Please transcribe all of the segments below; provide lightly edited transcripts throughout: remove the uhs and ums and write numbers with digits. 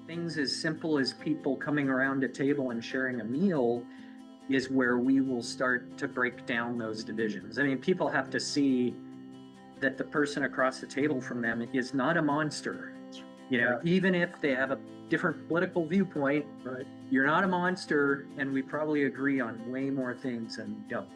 things as simple as people coming around a table and sharing a meal is where we will start to break down those divisions. I mean, people have to see that the person across the table from them is not a monster. You know, even if they have a different political viewpoint, right? You're not a monster, and we probably agree on way more things than don't.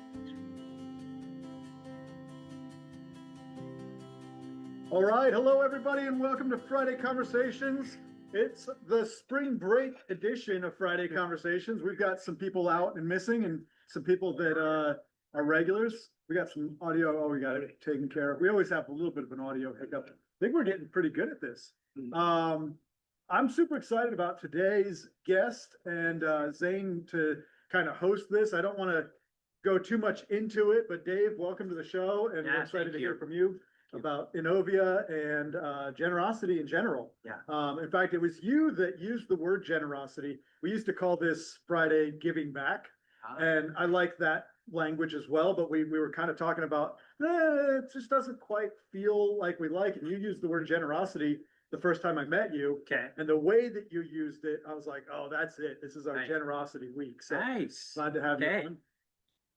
All right, hello everybody, and welcome to Friday Conversations. It's the spring break edition of Friday Conversations. We've got some people out and missing, and some people that are regulars. We got some audio. Oh, we got it taken care of. We always have a little bit of an audio hiccup. I think we're getting pretty good at this. I'm super excited about today's guest and Zane to kind of host this. I don't want to go too much into it, but Dave, welcome to the show, and we're excited to hear from you about Innovia and generosity in general. Yeah. In fact, it was you that used the word generosity. We used to call this Friday Giving Back, and I like that language as well, but we were kind of talking about, it just doesn't quite feel like we like it. And you used the word generosity the first time I met you. Okay. And the way that you used it, I was like, oh, that's it. This is our generosity week. So nice. Glad to have you on.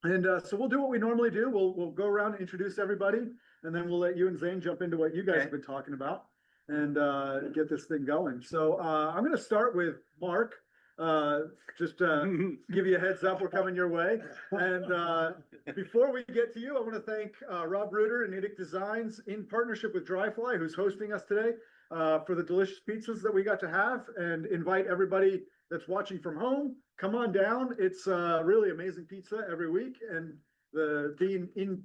And so we'll do what we normally do. We'll go around and introduce everybody, and then we'll let you and Zane jump into what you guys have been talking about and get this thing going. So I'm going to start with Mark. Just give you a heads up, we're coming your way. And before we get to you, I want to thank Rob Reuter and Niddick Designs in partnership with Dryfly, who's hosting us today, for the delicious pizzas that we got to have, and invite everybody that's watching from home. Come on down. It's really amazing pizza every week, and being in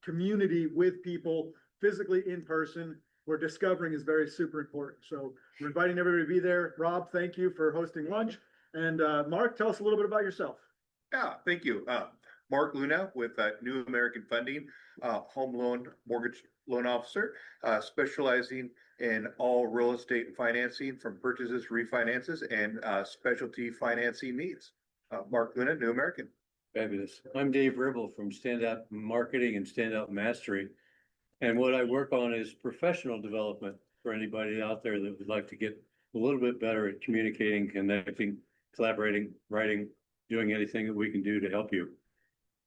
community with people physically in person, we're discovering is very super important. So we're inviting everybody to be there. Rob, thank you for hosting lunch. And Mark, tell us a little bit about yourself. Yeah, thank you. Mark Luna with New American Funding, home loan mortgage loan officer, specializing in all real estate financing from purchases, refinances, and specialty financing needs. Mark Luna, New American. Fabulous. I'm Dave Ribble from Standout Marketing and Standout Mastery. And what I work on is professional development for anybody out there that would like to get a little bit better at communicating, connecting, collaborating, writing, doing anything that we can do to help you.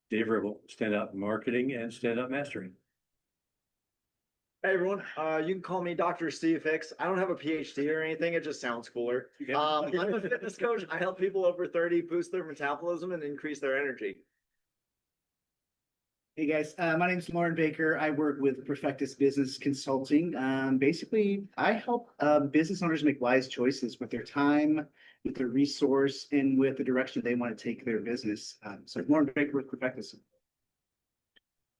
Dave Ribble, Standout Marketing and Standout Mastery. Hey everyone, you can call me Dr. Steve Hicks. I don't have a PhD or anything, it just sounds cooler. I'm a fitness coach. I help people over 30 boost their metabolism and increase their energy. Hey guys, my name is Lauren Baker. I work with Perfectus Business Consulting. Basically, I help business owners make wise choices with their time, with their resource, and with the direction they want to take their business. So Lauren Baker with Perfectus.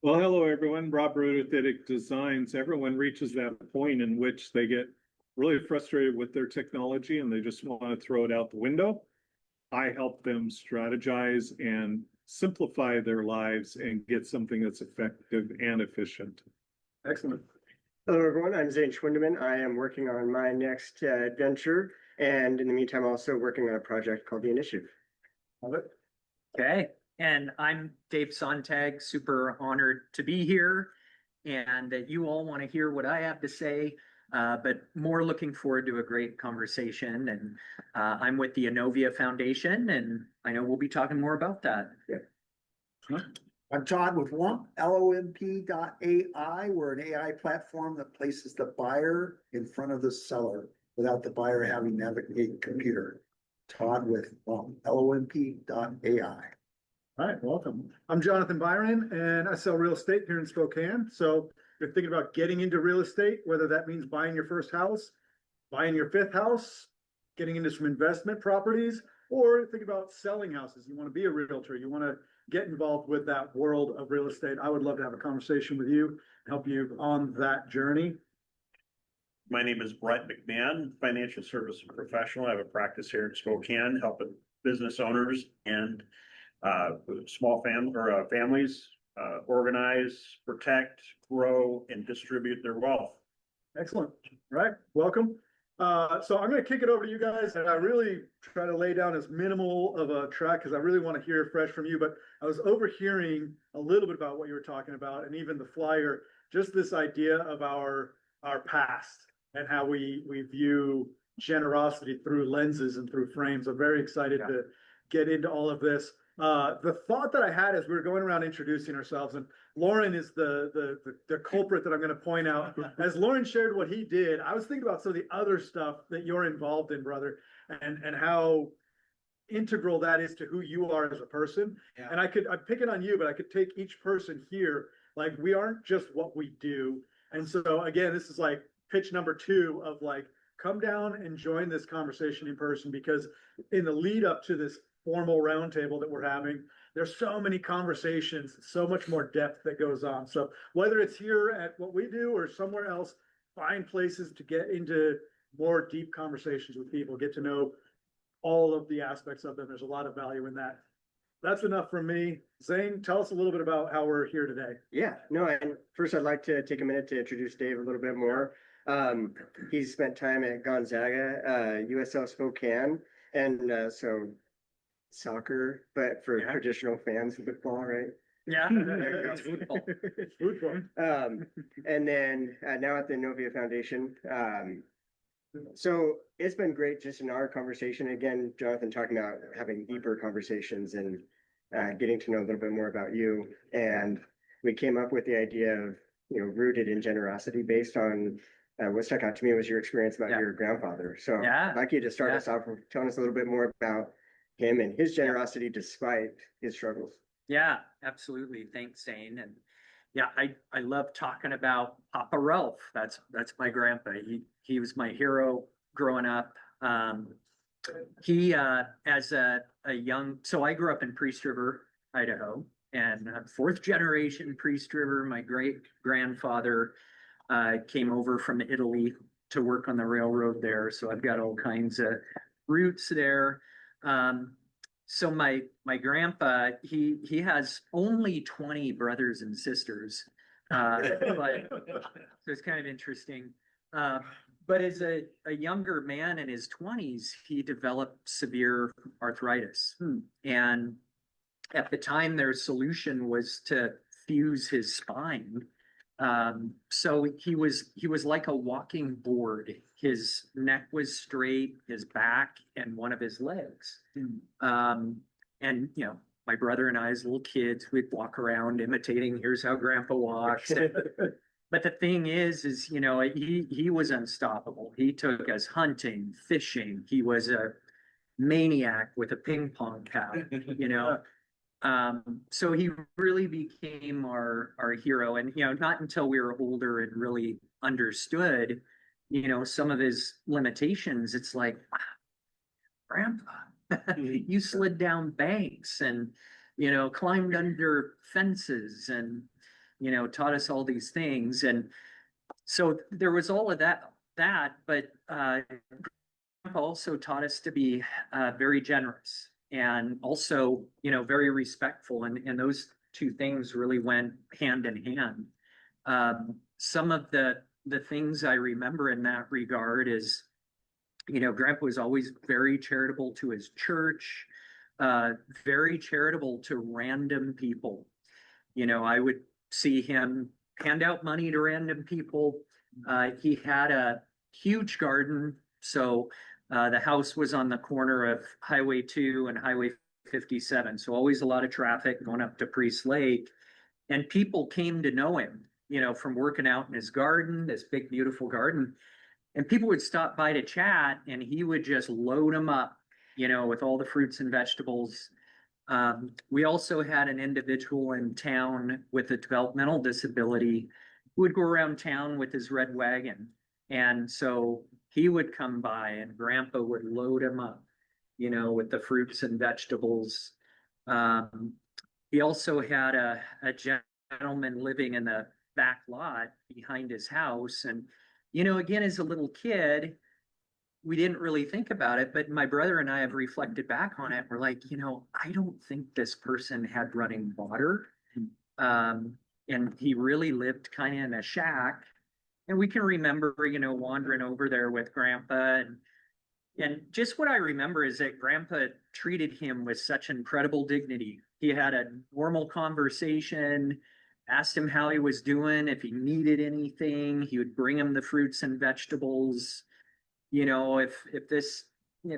Well, hello, everyone. Rob Reuter with Niddick Designs. Everyone reaches that point in which they get really frustrated with their technology and they just want to throw it out the window. I help them strategize and simplify their lives and get something that's effective and efficient. Excellent. Hello, everyone. I'm Zane Schwendiman. I am working on my next adventure, and in the meantime, also working on a project called The Initiative. Love it. Okay. And I'm Dave Sonntag, super honored to be here and that you all want to hear what I have to say, but more looking forward to a great conversation. And I'm with the Innovia Foundation, and I know we'll be talking more about that. Yeah. I'm Todd with LOMP.ai. We're an AI platform that places the buyer in front of the seller without the buyer having to navigate a computer. Todd with LOMP.ai. All right, welcome. I'm Jonathan Biron, and I sell real estate here in Spokane. So if you're thinking about getting into real estate, whether that means buying your first house, buying your fifth house, getting into some investment properties, or think about selling houses. You want to be a realtor. You want to get involved with that world of real estate. I would love to have a conversation with you, help you on that journey. My name is Brett McMahon, financial services professional. I have a practice here in Spokane, helping business owners and small families organize, protect, grow, and distribute their wealth. Excellent. All right, welcome. So I'm going to kick it over to you guys, and I really try to lay down as minimal of a track because I really want to hear fresh from you. But I was overhearing a little bit about what you were talking about, and even the flyer, just this idea of our past and how we view generosity through lenses and through frames. I'm very excited to get into all of this. The thought that I had as we were going around introducing ourselves, and Lauren is the culprit that I'm going to point out. As Lauren shared what he did, I was thinking about some of the other stuff that you're involved in, brother, and how integral that is to who you are as a person. Yeah. And I'm picking on you, but I could take each person here. Like, we aren't just what we do. And so again, this is like pitch number 2 of like, come down and join this conversation in person, because in the lead up to this formal roundtable that we're having, there's so many conversations, so much more depth that goes on. So whether it's here at what we do or somewhere else, find places to get into more deep conversations with people, get to know all of the aspects of them. There's a lot of value in that. That's enough from me. Zane, tell us a little bit about how we're here today. Yeah, no, and first I'd like to take a minute to introduce Dave a little bit more. He's spent time at Gonzaga, USL Spokane, and so soccer, but for traditional fans of football, right? Yeah. It's football. It's football. And then now at the Innovia Foundation. So it's been great just in our conversation. Again, Jonathan talking about having deeper conversations and getting to know a little bit more about you. And we came up with the idea of, rooted in generosity based on what stuck out to me was your experience about your grandfather. So I'd like you to start us off with telling us a little bit more about him and his generosity despite his struggles. Yeah, absolutely. Thanks, Zane. And yeah, I love talking about Papa Ralph. That's my grandpa. He was my hero growing up. He as a young, so I grew up in Priest River, Idaho, and I'm 4th generation Priest River. My great grandfather came over from Italy to work on the railroad there. So I've got all kinds of roots there. So my grandpa, he has only 20 brothers and sisters, but so it's kind of interesting. But as a younger man in his 20s, he developed severe arthritis. And at the time, their solution was to fuse his spine. So he was like a walking board. His neck was straight, his back, and one of his legs. And my brother and I, as little kids, we'd walk around imitating, here's how grandpa walks. But the thing is he was unstoppable. He took us hunting, fishing. He was a maniac with a ping pong cap, So he really became our hero. And, not until we were older and really understood, some of his limitations, it's like, wow, grandpa, you slid down banks and, climbed under fences and, taught us all these things. And so there was all of that, but also taught us to be very generous and also, very respectful. And those two things really went hand in hand. Some of the things I remember in that regard is, grandpa was always very charitable to his church, very charitable to random people. I would see him hand out money to random people. He had a huge garden. So the house was on the corner of Highway 2 and Highway 57. So always a lot of traffic going up to Priest Lake. And people came to know him, from working out in his garden, this big, beautiful garden. And people would stop by to chat and he would just load them up, with all the fruits and vegetables. We also had an individual in town with a developmental disability who would go around town with his red wagon. And so he would come by and grandpa would load him up, with the fruits and vegetables. He also had a gentleman living in the back lot behind his house. And, again, as a little kid, we didn't really think about it, but my brother and I have reflected back on it. We're like, I don't think this person had running water. And he really lived kind of in a shack. And we can remember, wandering over there with grandpa. And just what I remember is that grandpa treated him with such incredible dignity. He had a normal conversation, asked him how he was doing, if he needed anything. He would bring him the fruits and vegetables. if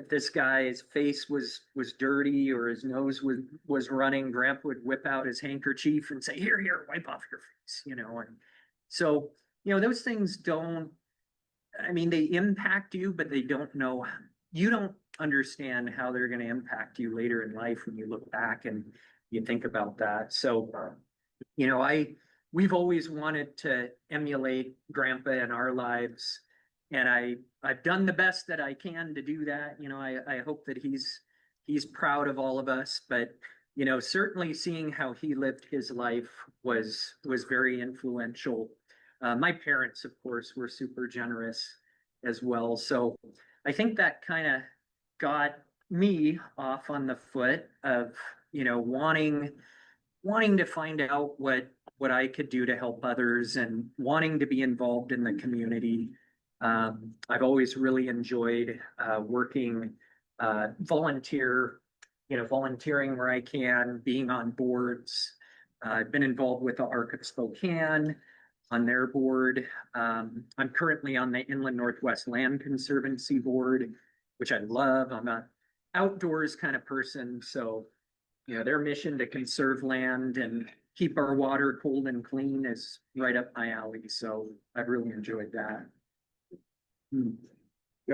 this guy's face was dirty or his nose was running, Grandpa would whip out his handkerchief and say, here, wipe off your face, and so, those things don't, I mean, they impact you, but they don't know, you don't understand how they're going to impact you later in life when you look back and you think about that. So, we've always wanted to emulate Grandpa in our lives. And I've done the best that I can to do that. I hope that he's proud of all of us, but certainly seeing how he lived his life was very influential. My parents, of course, were super generous as well. So I think that kind of got me off on the foot of, wanting to find out what I could do to help others and wanting to be involved in the community. I've always really enjoyed working, volunteering where I can, being on boards. I've been involved with the Arc of Spokane on their board. I'm currently on the Inland Northwest Land Conservancy Board, which I love. I'm an outdoors kind of person, so their mission to conserve land and keep our water cold and clean is right up my alley. So I've really enjoyed that. No,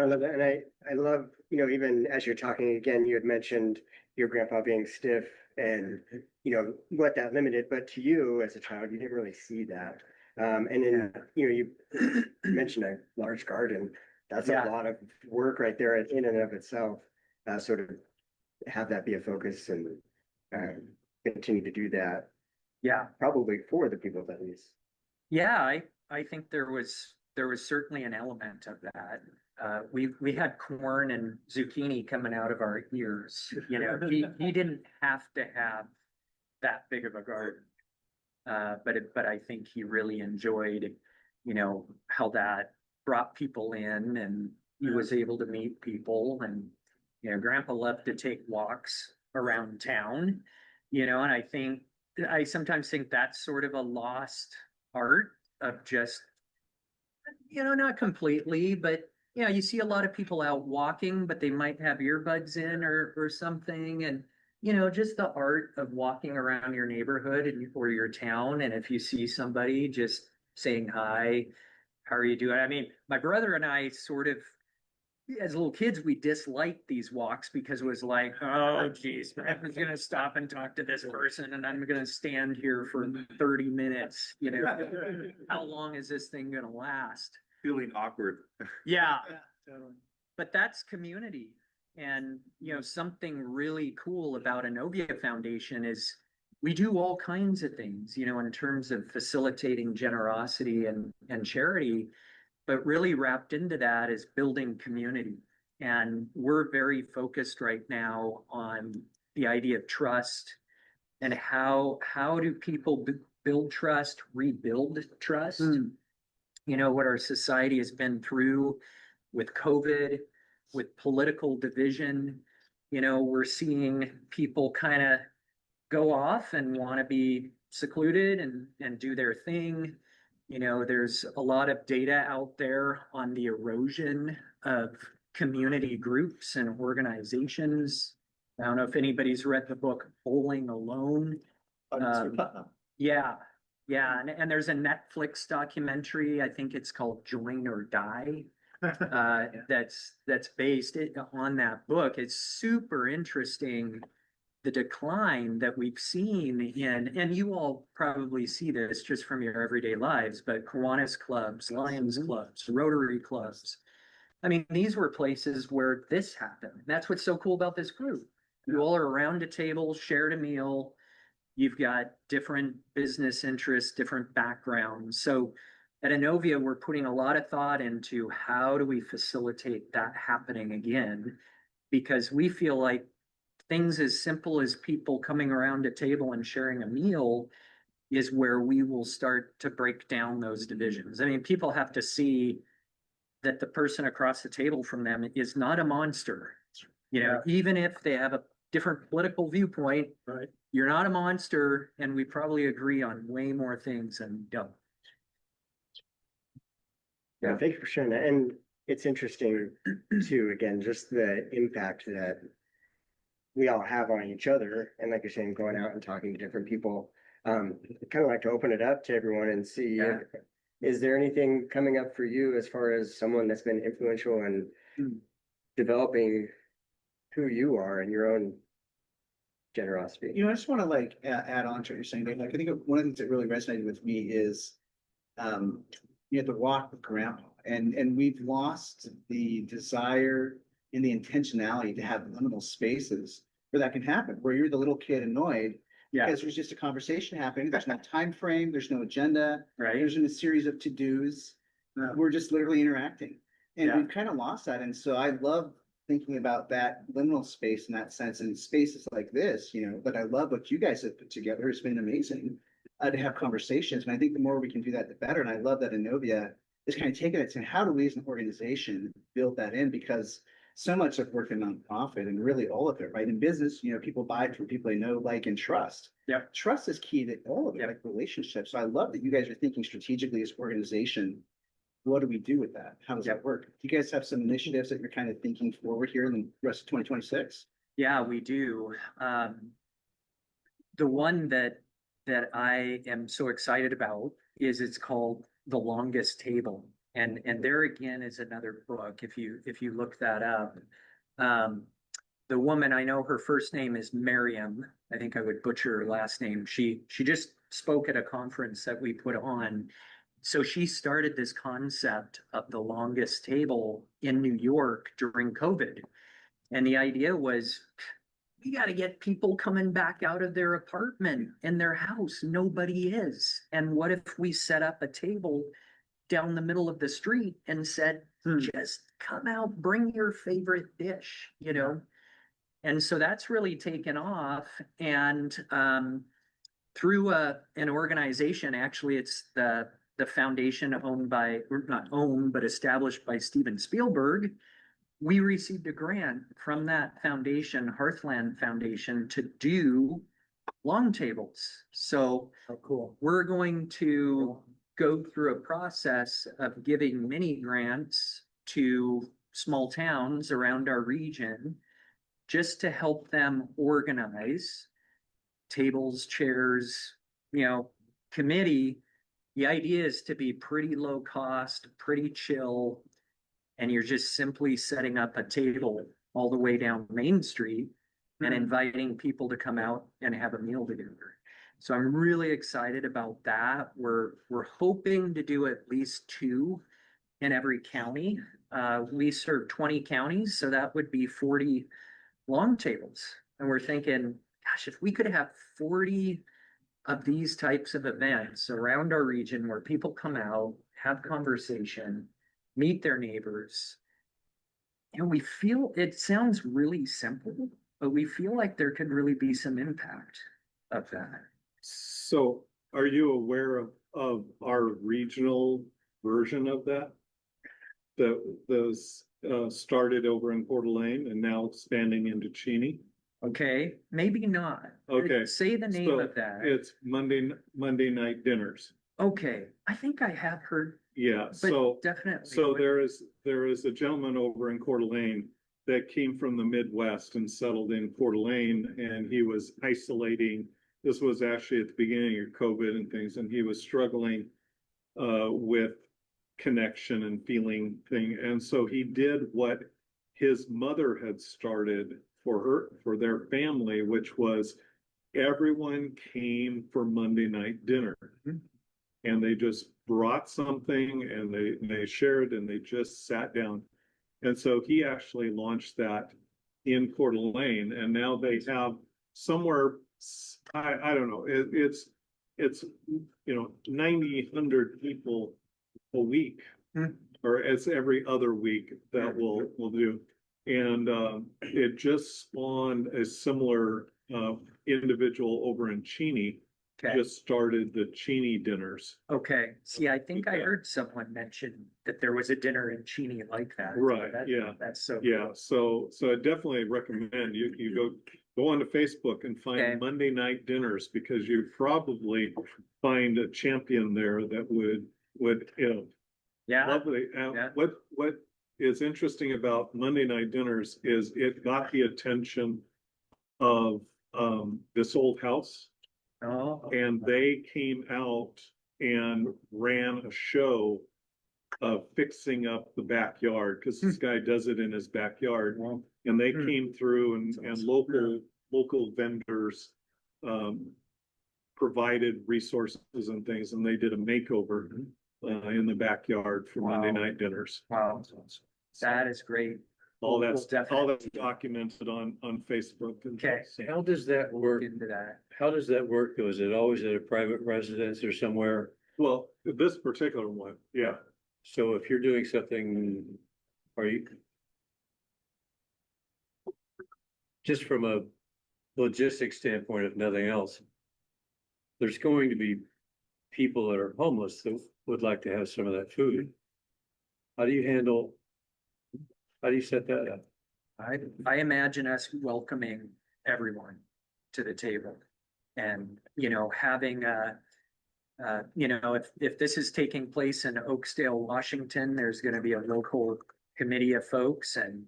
I love that. And I love, even as you're talking again, you had mentioned your grandpa being stiff and, what that limited, but to you as a child, you didn't really see that. And then, you mentioned a large garden. That's a lot of work right there in and of itself. Sort of have that be a focus and continue to do that. Yeah. Probably for the people that is. Yeah, I think there was certainly an element of that. We had corn and zucchini coming out of our ears. He didn't have to have that big of a garden. But I think he really enjoyed, how that brought people in and he was able to meet people. And, Grandpa loved to take walks around town, and I sometimes think that's sort of a lost art of just, not completely, but you see a lot of people out walking, but they might have earbuds in or something. And, just the art of walking around your neighborhood or your town. And if you see somebody, just saying hi, how are you doing? I mean, my brother and I sort of, as little kids, we disliked these walks because it was like, oh, geez, I'm going to stop and talk to this person and I'm going to stand here for 30 minutes. How long is this thing going to last? Feeling awkward. Yeah. But that's community. And, something really cool about Innovia Foundation is we do all kinds of things, in terms of facilitating generosity and charity. But really wrapped into that is building community. And we're very focused right now on the idea of trust and how do people build trust, rebuild trust. What our society has been through with COVID, with political division, we're seeing people kind of go off and want to be secluded and do their thing. There's a lot of data out there on the erosion of community groups and organizations. I don't know if anybody's read the book Bowling Alone. Yeah. And there's a Netflix documentary, I think it's called Join or Die, that's based on that book. It's super interesting, the decline that we've seen and you all probably see this just from your everyday lives, but Kiwanis clubs, Lions clubs, Rotary clubs. I mean, these were places where this happened. That's what's so cool about this group. You all are around a table, shared a meal. You've got different business interests, different backgrounds. So at Innovia, we're putting a lot of thought into how do we facilitate that happening again, because we feel like things as simple as people coming around a table and sharing a meal is where we will start to break down those divisions. I mean, people have to see that the person across the table from them is not a monster. Even if they have a different political viewpoint, right? You're not a monster, and we probably agree on way more things than don't. Yeah, thank you for sharing that. And it's interesting to, again, just the impact that we all have on each other. And like you're saying, going out and talking to different people. I'd kind of like to open it up to everyone and see, Yeah. is there anything coming up for you as far as someone that's been influential in developing who you are and your own generosity? You know, I just want to like add on to what you're saying, Dave. Like, I think one of the things that really resonated with me is, you had to walk with grandpa, and we've lost the desire and the intentionality to have liminal spaces where that can happen, where you're the little kid annoyed Yeah, because there's just a conversation happening. There's no time frame. There's no agenda. right. There's a series of to-dos. We're just literally interacting. And Yeah. we've kind of lost that. And so I love thinking about that liminal space in that sense, and spaces like this, you know, but I love what you guys have put together. It's been amazing to have conversations. And I think the more we can do that, the better. And I love that Innovia is kind of taking it to how do we as an organization build that in? Because so much of work in nonprofit and really all of it, right? In business, you know, people buy from people they know, like, and trust. Yep. Trust is key to all of it, Yep. like relationships. So I love that you guys are thinking strategically as an organization. What do we do with that? How does Yep. that work? Do you guys have some initiatives that you're kind of thinking forward here in the rest of 2026? Yeah, we do. The one that I am so excited about is it's called The Longest Table. And there again is another book, if you look that up. The woman, I know her first name is Miriam. I think I would butcher her last name. She just spoke at a conference that we put on. So she started this concept of the longest table in New York during COVID. And the idea was, we got to get people coming back out of their apartment and their house. Nobody is. And what if we set up a table down the middle of the street and said, just come out, bring your favorite dish, you know? And so that's really taken off. And through an organization, actually, it's the foundation owned by, or not owned, but established by Steven Spielberg. We received a grant from that foundation, Hearthland Foundation, to do long tables. So cool. we're going to go through a process of giving mini grants to small towns around our region just to help them organize tables, chairs, you know, committee. The idea is to be pretty low cost, pretty chill, and you're just simply setting up a table all the way down Main Street and inviting people to come out and have a meal together. So I'm really excited about that. We're hoping to do at least 2 in every county. We serve 20 counties, so that would be 40 long tables. And we're thinking, gosh, if we could have 40 of these types of events around our region where people come out, have conversation, meet their neighbors, you know, we feel, it sounds really simple, but we feel like there could really be some impact of that. So are you aware of our regional version of that? That those started over in Coeur d'Alene and now expanding into Cheney? Okay, maybe not. Okay. Say the name So of that. it's Monday night dinners. Okay, I think I have heard, Yeah, but so definitely. so there is a gentleman over in Coeur d'Alene that came from the Midwest and settled in Coeur d'Alene, and he was isolating. This was actually at the beginning of COVID and things, and he was struggling with connection and feeling thing. And so he did what his mother had started for their family, which was everyone came for Monday night dinner. And they just brought something and they shared and they just sat down. And so he actually launched that in Coeur d'Alene, and now they have somewhere, I don't know, it's you know, 90, 100 people a week, or it's every other week that we'll do. And it just spawned a similar individual over in Cheney. Okay. Just started the Cheney dinners. Okay, see, I think I heard someone mention that there was a dinner in Cheney like that. Right, That- yeah. That's so. Yeah, so I definitely recommend you go onto Facebook and find Okay. Monday night dinners, because you probably find a champion there that would, you know, Yeah, lovely. Yeah. What is interesting about Monday night dinners is it got the attention of this old house. Oh, And they came out and ran a show of fixing up the backyard, because this guy does it in his backyard. And they came through and local vendors provided resources and things, and they did a makeover in the backyard for Monday Wow. night dinners. wow. That is great. All We'll that's definitely- documented on Facebook. And Okay. So how does that work? Look into that. How does that work? Though? Is it always at a private residence or somewhere? Well, this particular one, yeah. So if you're doing something, are you? Just from a logistics standpoint, if nothing else, there's going to be people that are homeless that would like to have some of that food. How do you set that up? I imagine us welcoming everyone to the table. And, having if this is taking place in Oakdale, Washington, there's gonna be a local committee of folks and,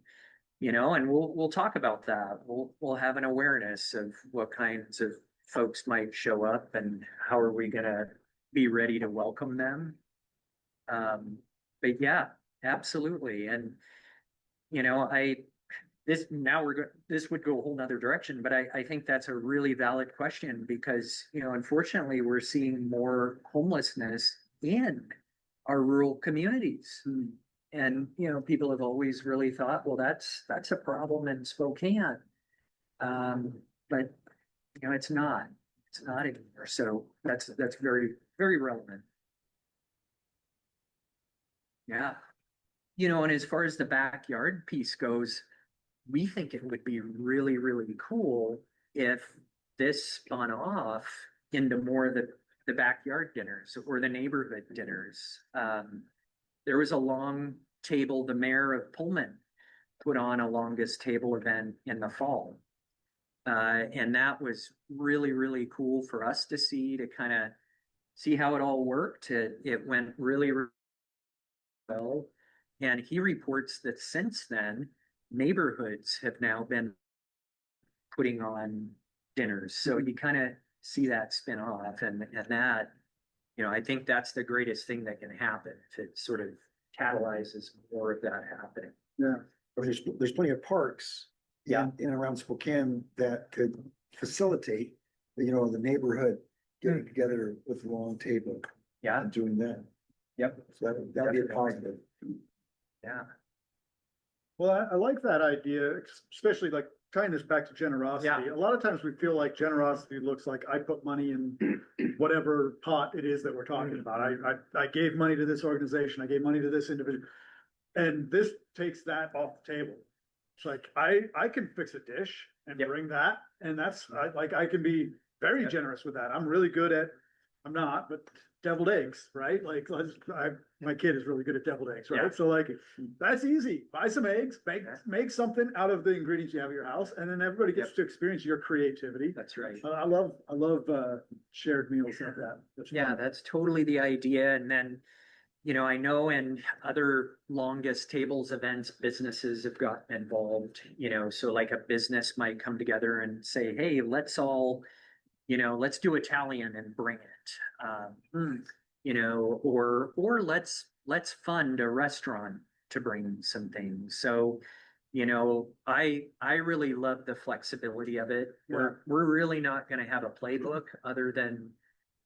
and we'll talk about that. We'll have an awareness of what kinds of folks might show up and how are we gonna be ready to welcome them. But yeah, absolutely. And, this would go a whole nother direction, but I think that's a really valid question because, unfortunately, we're seeing more homelessness in our rural communities. And, people have always really thought, well, that's a problem in Spokane. But, it's not anymore. So that's very, very relevant. Yeah. And as far as the backyard piece goes, we think it would be really, really cool if this spun off into more of the backyard dinners or the neighborhood dinners. There was a long table, the mayor of Pullman put on a longest table event in the fall. And that was really, really cool for us to see, to kind of see how it all worked. It went really, really well. And he reports that since then, neighborhoods have now been putting on dinners. So you kind of see that spin off and that, I think that's the greatest thing that can happen if it sort of catalyzes more of that happening. Yeah, there's plenty of parks. Yeah. In and around Spokane that could facilitate, the neighborhood getting together with a long table Yeah. and doing that. Yep. So that'd be a positive. Yeah. Well, I like that idea, especially like tying this back to generosity. Yeah. A lot of times we feel like generosity looks like I put money in whatever pot it is that we're talking about. I gave money to this organization, I gave money to this individual. And this takes that off the table. It's like, I can fix a dish and Yep. bring that, and I can be very Yep. generous with that. I'm really good at, I'm not, but deviled eggs, right? Like, my kid is really good at deviled eggs, Yeah. right? So like, that's easy. Buy some eggs, Yeah. make something out of the ingredients you have at your house, and then everybody gets to experience your creativity. That's right. I love shared meals like that. That's Yeah, fun. that's totally the idea. And then, I know in other longest tables events, businesses have gotten involved, so like a business might come together and say, hey, let's all, let's do Italian and bring it. Or let's fund a restaurant to bring some things. So, I really love the flexibility of it. We're really not gonna have a playbook other than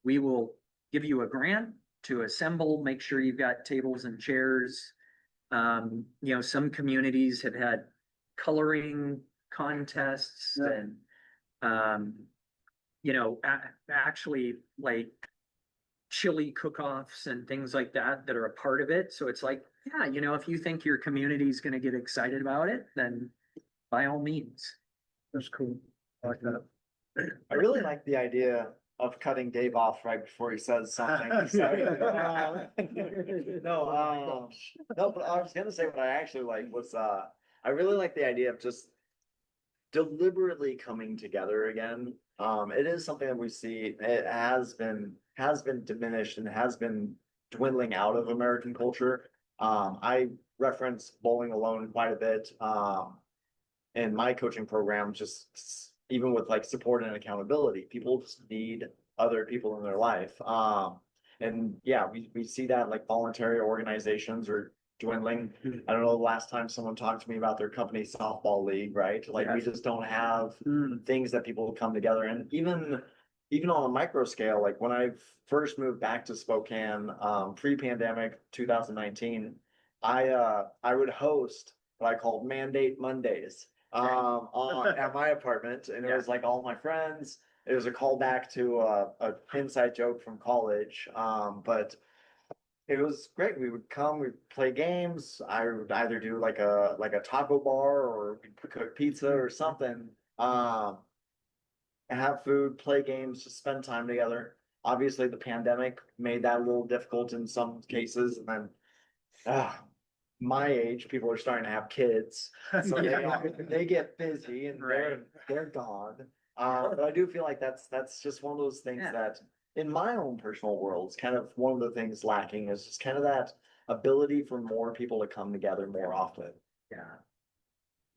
we will give you a grant to assemble, make sure you've got tables and chairs. Some communities have had coloring contests Yeah. and, actually like chili cook-offs and things like that are a part of it. So it's like, yeah, if you think your community's gonna get excited about it, then by all means. That's cool. I like that. I really like the idea of cutting Dave off right before he says something. No, but I was gonna say what I actually like was, I really like the idea of just deliberately coming together again. It is something that we see, it has been diminished and has been dwindling out of American culture. I reference bowling alone quite a bit. And my coaching program, just even with like support and accountability, people just need other people in their life. And yeah, we see that like voluntary organizations are dwindling. I don't know the last time someone talked to me about their company softball league, right? Like we Yes. just don't have things that people come together. And even on a micro scale, like when I first moved back to Spokane, pre-pandemic, 2019, I would host what I called Mandate Mondays at my apartment, and it was like all my friends. It was a callback to a inside joke from college, but it was great. We would come, we'd play games. I would either do like a taco bar or cook pizza or something. Have food, play games, just spend time together. Obviously, the pandemic made that a little difficult in some cases, and then my age, people are starting to have kids, so they get busy and they're gone. But I do feel like that's just one of those things that in my own personal world, it's kind of one of the things lacking is just kind of that ability for more people to come together more often. Yeah.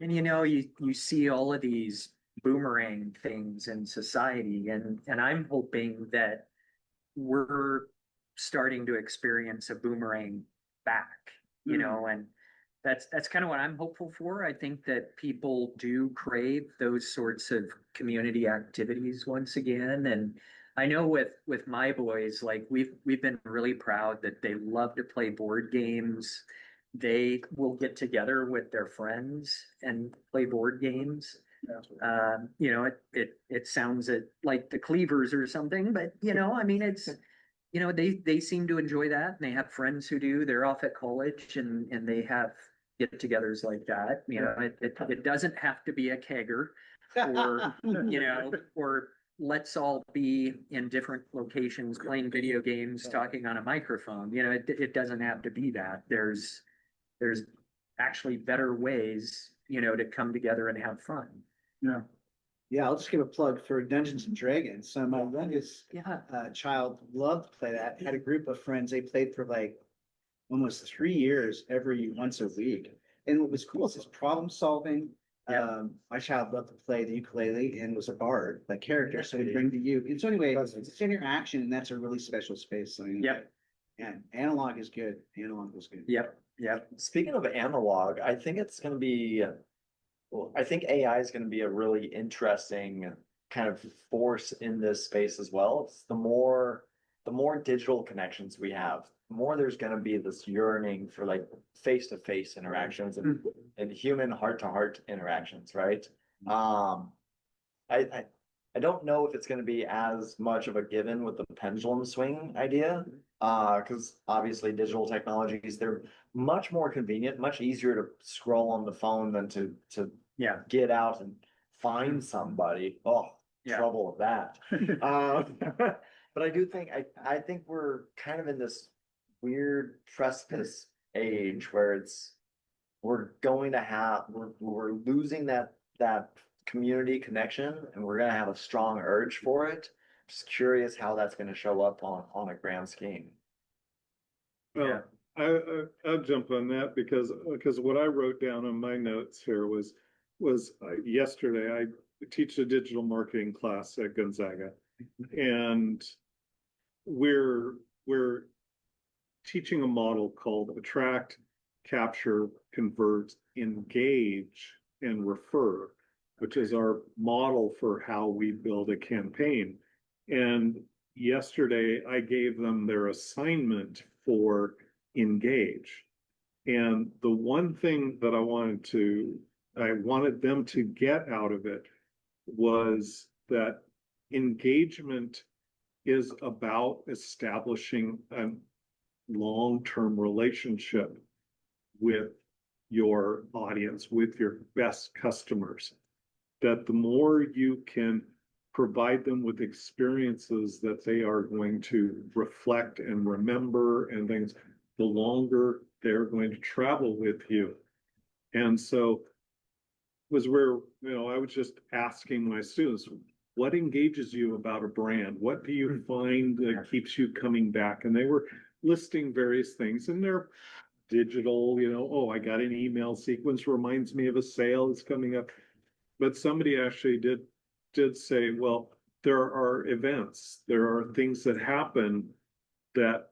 And you see all of these boomerang things in society, and I'm hoping that we're starting to experience a boomerang back, and that's kind of what I'm hopeful for. I think that people do crave those sorts of community activities once again. And I know with my boys, like we've been really proud that they love to play board games. They will get together with their friends and play board games. It sounds like the Cleavers or something, but I mean, it's, they seem to enjoy that, and they have friends who do. They're off at college and they have get-togethers like that. It doesn't have to be a kegger or, or let's all be in different locations playing video games, talking on a microphone. It doesn't have to be that. There's actually better ways, to come together and have fun. Yeah. Yeah, I'll just give a plug for Dungeons and Dragons. So my youngest child loved to play that. Had a group of friends. They played for like almost 3 years, once a week. And what was cool is this problem solving. My child loved to play the ukulele and was a bard, like character. So he'd bring the uke. And so anyway, it's interaction, and that's a really special space. So, and analog is good. Analog was good. Yep. Speaking of analog, I think it's going to be. Well, I think AI is going to be a really interesting kind of force in this space as well. It's the more digital connections we have, the more there's going to be this yearning for like face-to-face interactions and human heart-to-heart interactions, right? I don't know if it's going to be as much of a given with the pendulum swing idea, because obviously digital technologies, they're much more convenient, much easier to scroll on the phone than to get out and find somebody. Trouble with that. But I do think I think we're kind of in this weird precipice age where we're losing that community connection, and we're going to have a strong urge for it. Just curious how that's going to show up on a grand scheme. Well, I'll jump on that because what I wrote down on my notes here was yesterday I teach a digital marketing class at Gonzaga, and we're teaching a model called attract, capture, convert, engage, and refer, which is our model for how we build a campaign. And yesterday I gave them their assignment for engage. And the one thing that I wanted them to get out of it was that engagement is about establishing a long-term relationship with your audience, with your best customers. That the more you can provide them with experiences that they are going to reflect and remember and things, the longer they're going to travel with you. And so was where, I was just asking my students, what engages you about a brand? What do you find that keeps you coming back? And they were listing various things, and digital, oh, I got an email sequence reminds me of a sale that's coming up. But somebody actually did say, well, there are events, there are things that happen that,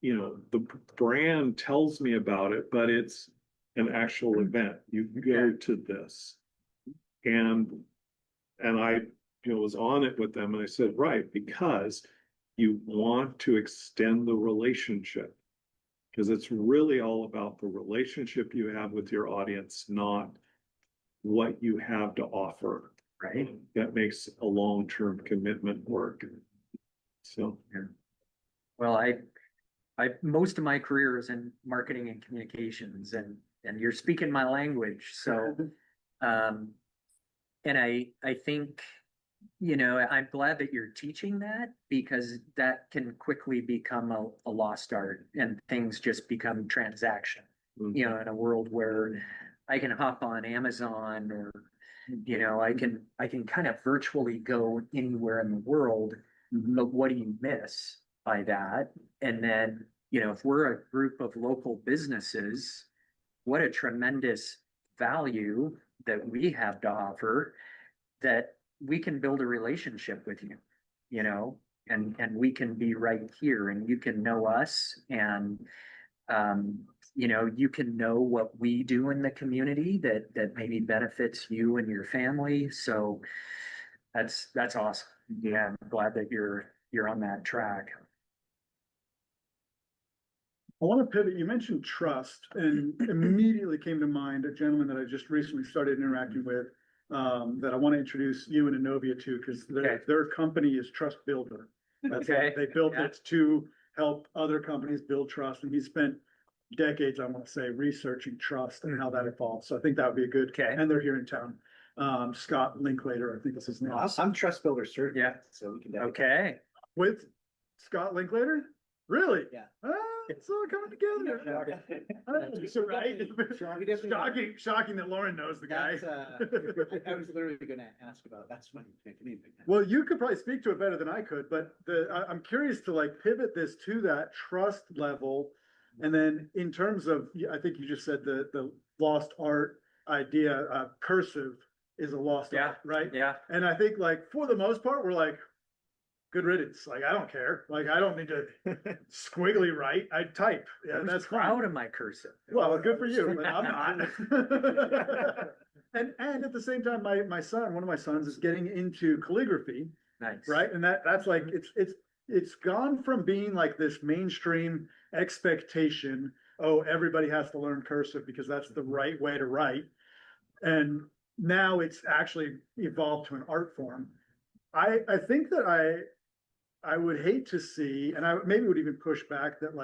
the brand tells me about it, but it's an actual event. You go to this. And I, was on it with them and I said, right, because you want to extend the relationship. Because it's really all about the relationship you have with your audience, not what you have to offer. Right. That makes a long-term commitment work. So. Well, most of my career is in marketing and communications, and you're speaking my language, so, and I think, I'm glad that you're teaching that, because that can quickly become a lost art and things just become transaction. In a world where I can hop on Amazon, or, I can kind of virtually go anywhere in the world, but what do you miss by that? And then, if we're a group of local businesses, what a tremendous value that we have to offer, that we can build a relationship with you, and we can be right here, and you can know us, and you can know what we do in the community that maybe benefits you and your family. So that's awesome. Yeah, I'm glad that you're on that track. I want to pivot. You mentioned trust, and immediately came to mind a gentleman that I just recently started interacting with, that I want to introduce you and Innovia to, because their company is Trust Builder. Okay. They built it to help other companies build trust, and he spent decades, I want to say, researching trust and how that evolves. So I think that would be a good. Okay. And they're here in town. Scott Linklater, I think is his name. I'm Trust Builder, sir. Yeah. So we can definitely. Okay. With Scott Linklater? Really? Yeah. It's all coming together. Shocking that Lauren knows the guy. I was literally gonna ask about, that's funny. Well, you could probably speak to it better than I could, but I'm curious to pivot this to that trust level. And then in terms of, I think you just said the lost art idea, cursive is a lost art, right? Yeah. And I think for the most part, we're good riddance. I don't care. I don't need to squiggly write. I type. Yeah, that's proud of my cursive. Well, good for you, but I'm not. And at the same time, one of my sons is getting into calligraphy. Nice. Right. And that's it's gone from being this mainstream expectation. Oh, everybody has to learn cursive because that's the right way to write. And now it's actually evolved to an art form. I think that I would hate to see, and I maybe would even push back that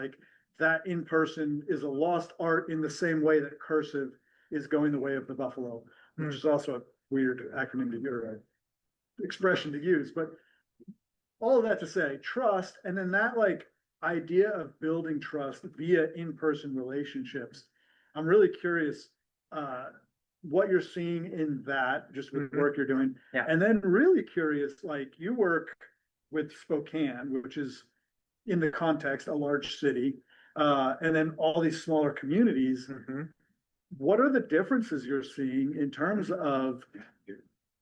that in person is a lost art in the same way that cursive is going the way of the buffalo, which is also a weird acronym to or expression to use. But all of that to say, trust, and then that idea of building trust via in-person relationships. I'm really curious what you're seeing in that, just with work you're doing. Yeah. And then really curious, you work with Spokane, which is in the context, a large city, and then all these smaller communities. What are the differences you're seeing in terms of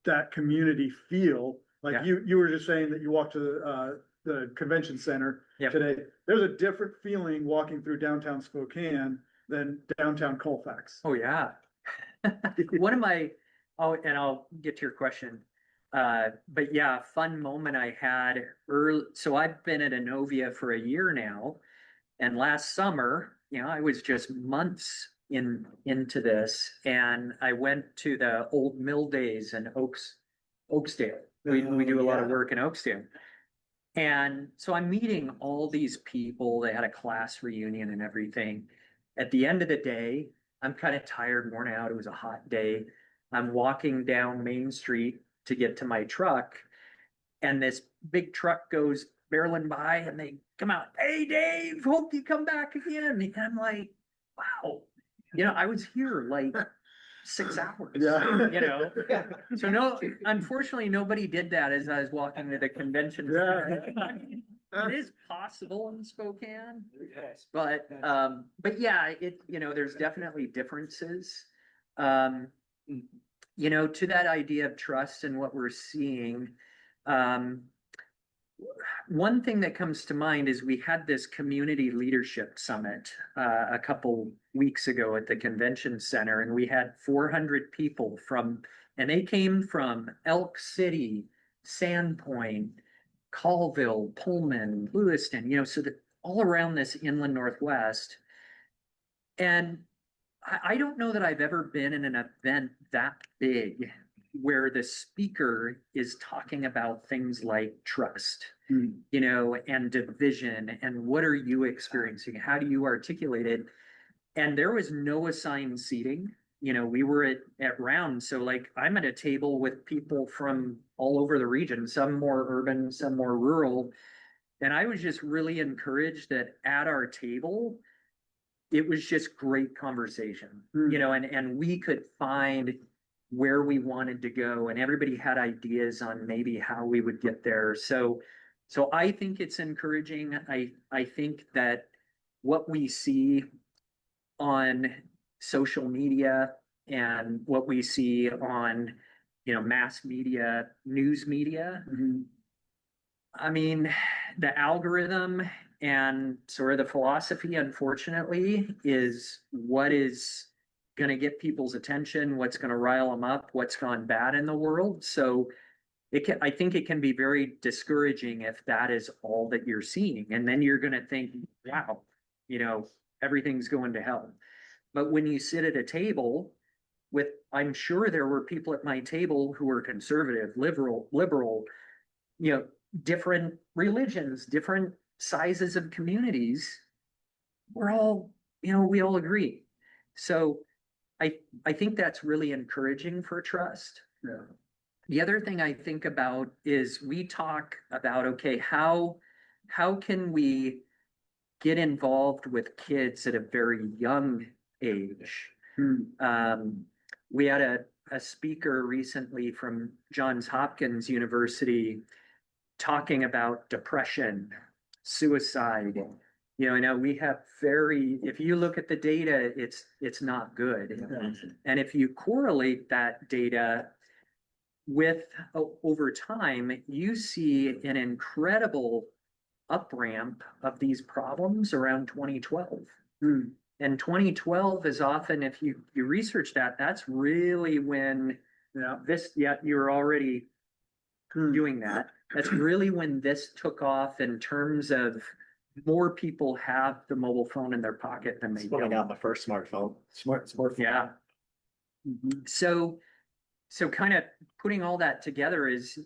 that community feel? You were just saying that you walked to the convention center today. There's a different feeling walking through downtown Spokane than downtown Colfax. Oh, yeah. And I'll get to your question. But yeah, fun moment I had early. So I've been at Innovia for a year now. And last summer, I was just months into this, and I went to the old mill days in Oaksdale. We do a lot of work in Oaksdale. And so I'm meeting all these people. They had a class reunion and everything. At the end of the day, I'm kind of tired, worn out. It was a hot day. I'm walking down Main Street to get to my truck, and this big truck goes barreling by, and they come out, "Hey, Dave, hope you come back again." And I'm like, wow, I was here 6 hours. Yeah. So unfortunately, nobody did that as I was walking to the convention. Yeah. it is possible in Spokane, but yeah, there's definitely differences. To that idea of trust and what we're seeing, one thing that comes to mind is we had this community leadership summit a couple weeks ago at the convention center, and we had 400 people and they came from Elk City, Sandpoint, Colville, Pullman, Lewiston, so that all around this inland Northwest. And I don't know that I've ever been in an event that big where the speaker is talking about things like trust, and division, and what are you experiencing? How do you articulate it? And there was no assigned seating. We were at round. So like I'm at a table with people from all over the region, some more urban, some more rural. And I was just really encouraged that at our table, it was just great conversation, and we could find where we wanted to go, and everybody had ideas on maybe how we would get there. So I think it's encouraging. I think that what we see on social media and what we see on, mass media, news media, I mean, the algorithm and sort of the philosophy, unfortunately, is what is going to get people's attention, what's going to rile them up, what's gone bad in the world. So I think it can be very discouraging if that is all that you're seeing. And then you're going to think, wow, everything's going to hell. But when you sit at a table I'm sure there were people at my table who were conservative, liberal, different religions, different sizes of communities. We're all, we all agree. So I think that's really encouraging for trust. Yeah. The other thing I think about is we talk about, okay, how can we get involved with kids at a very young age? We had a speaker recently from Johns Hopkins University talking about depression, suicide. Now we have if you look at the data, it's not good. And if you correlate that data with over time, you see an incredible up ramp of these problems around 2012. And 2012 is often, if you research that's really when you're already doing that. That's really when this took off in terms of more people have the mobile phone in their pocket than they When I don't. got my first smartphone. Smartphone. Yeah. So kind of putting all that together is,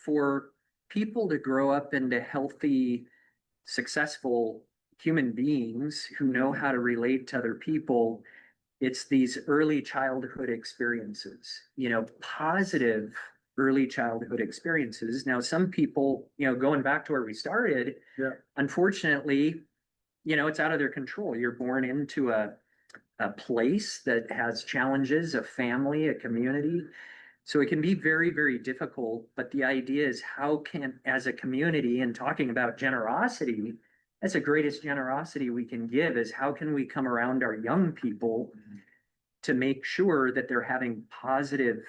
for people to grow up into healthy, successful human beings who know how to relate to other people, it's these early childhood experiences, positive early childhood experiences. Now, some people, going back to where we started, unfortunately, it's out of their control. You're born into a place that has challenges, a family, a community. So it can be very, very difficult. But the idea is how can, as a community, and talking about generosity, that's the greatest generosity we can give, is how can we come around our young people to make sure that they're having positive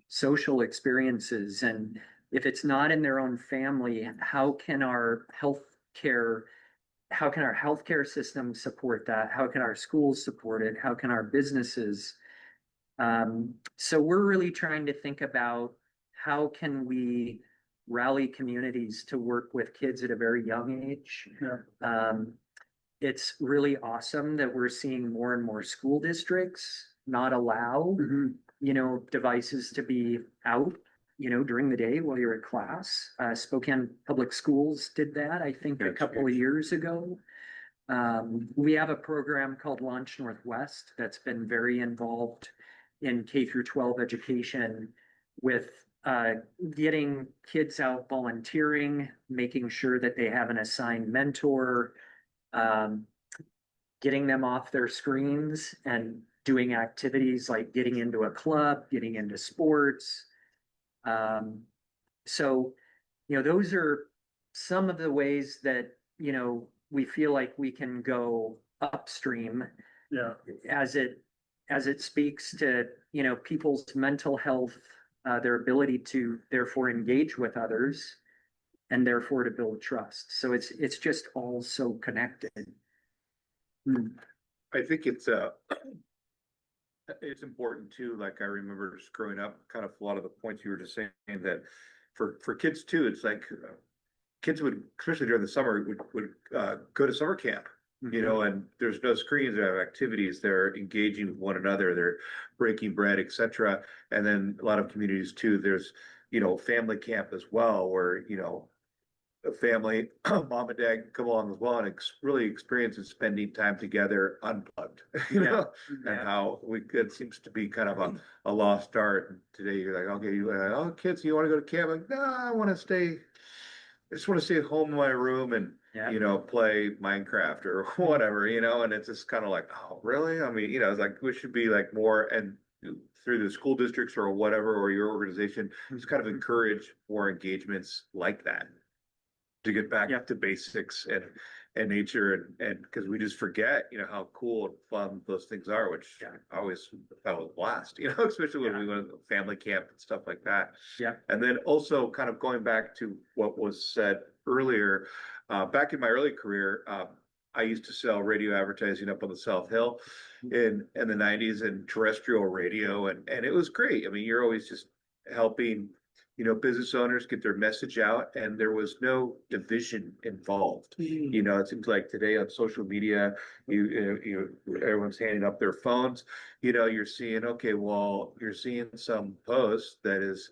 social experiences. And if it's not in their own family, how can our healthcare system support that? How can our schools support it? How can our businesses? So we're really trying to think about how can we rally communities to work with kids at a very young age. It's really awesome that we're seeing more and more school districts not allow, devices to be out, during the day while you're at class. Spokane Public Schools did that, I think, a couple of years ago. We have a program called Launch Northwest that's been very involved in K through 12 education with getting kids out volunteering, making sure that they have an assigned mentor, getting them off their screens and doing activities like getting into a club, getting into sports. So, those are some of the ways that, we feel like we can go upstream Yeah. as it speaks to, people's mental health, their ability to therefore engage with others and therefore to build trust. So it's just all so connected. I think it's important too, like I remember just growing up, kind of a lot of the points you were just saying that for kids too, it's like kids would, especially during the summer, would go to summer camp, and there's no screens, they have activities, they're engaging with one another, they're breaking bread, etc. And then a lot of communities too, there's, family camp as well, where, a family, mom and dad come along as well and really experiences spending time together unplugged, and how it seems to be kind of a lost art. And today you're like, okay, kids, you want to go to camp? Like, no, I just want to stay at home in my room and, play Minecraft or whatever, and it's just kind of like, oh, really? I mean, it's like, we should be like more, and through the school districts or whatever, or your organization, just kind of encourage more engagements like that to get back to basics and nature and because we just forget, how cool and fun those things are, which I always thought was a blast, especially when we went to family camp and stuff like that. Yeah. And then also kind of going back to what was said earlier, back in my early career, I used to sell radio advertising up on the South Hill in the 90s and terrestrial radio, and it was great. I mean, you're always just helping business owners get their message out, and there was no division involved. It seems like today on social media, everyone's handing up their phones. You're seeing, okay, well, you're seeing some post that is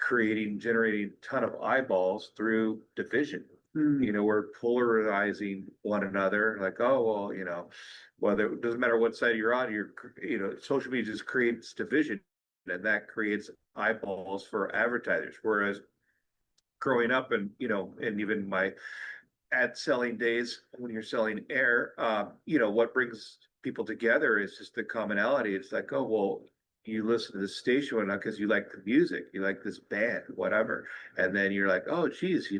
generating a ton of eyeballs through division. We're polarizing one another, like, oh, well, it doesn't matter what side you're on, social media just creates division, and that creates eyeballs for advertisers. Whereas growing up and, and even my ad selling days, when you're selling air, what brings people together is just the commonality. It's like, oh, well, you listen to this station because you like the music, you like this band, whatever. And then you're like, oh, geez,